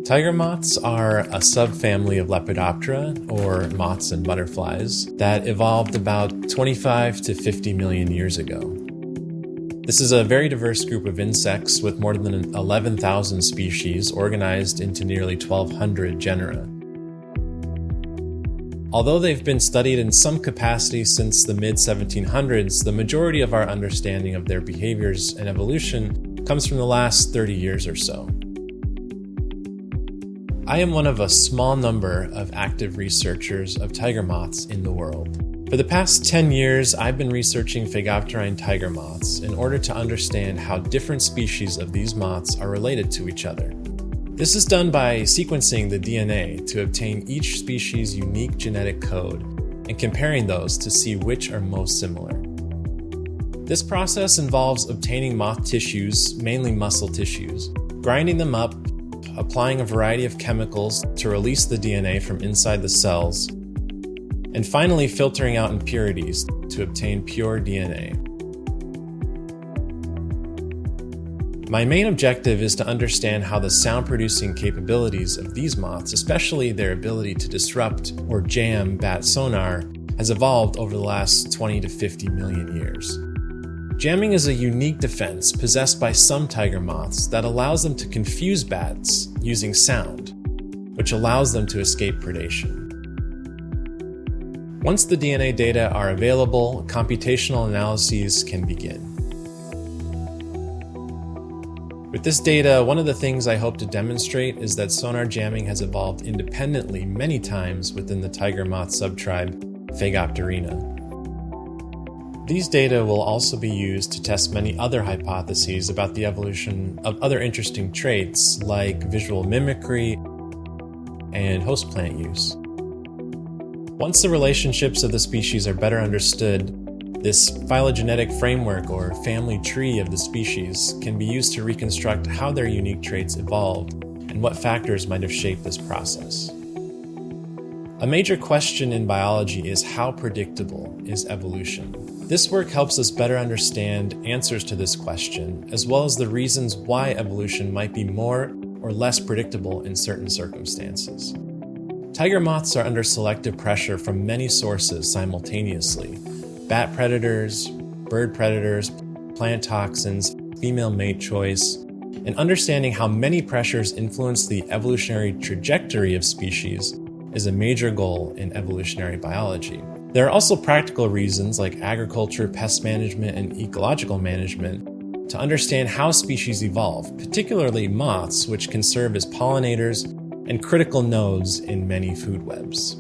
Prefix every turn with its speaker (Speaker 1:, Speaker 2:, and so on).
Speaker 1: Tiger moths are a subfamily of Lepidoptera, or moths and butterflies, that evolved about 25 to 50 million years ago. This is a very diverse group of insects with more than 11,000 species organized into nearly 1,200 genera. Although they've been studied in some capacity since the mid-1700s, the majority of our understanding of their behaviors and evolution comes from the last 30 years or so. I am one of a small number of active researchers of tiger moths in the world. For the past 10 years, I've been researching Phagopterine tiger moths in order to understand how different species of these moths are related to each other. This is done by sequencing the DNA to obtain each species' unique genetic code and comparing those to see which are most similar. This process involves obtaining moth tissues, mainly muscle tissues, grinding them up, applying a variety of chemicals to release the DNA from inside the cells, and finally filtering out impurities to obtain pure DNA. My main objective is to understand how the sound-producing capabilities of these moths, especially their ability to disrupt or jam bat sonar, has evolved over the last 20 to 50 million years. Jamming is a unique defense possessed by some tiger moths that allows them to confuse bats using sound, which allows them to escape predation. Once the DNA data are available, computational analyses can begin. With this data, one of the things I hope to demonstrate is that sonar jamming has evolved independently many times within the tiger moth subtribe Phagopterina. These data will also be used to test many other hypotheses about the evolution of other interesting traits like visual mimicry and host plant use. Once the relationships of the species are better understood, this phylogenetic framework or family tree of the species can be used to reconstruct how their unique traits evolved and what factors might have shaped this process. A major question in biology is how predictable is evolution? This work helps us better understand answers to this question, as well as the reasons why evolution might be more or less predictable in certain circumstances. Tiger moths are under selective pressure from many sources simultaneously: bat predators, bird predators, plant toxins, female mate choice, and understanding how many pressures influence the evolutionary trajectory of species is a major goal in evolutionary biology. There are also practical reasons like agriculture, pest management, and ecological management to understand how species evolve, particularly moths, which can serve as pollinators and critical nodes in many food webs.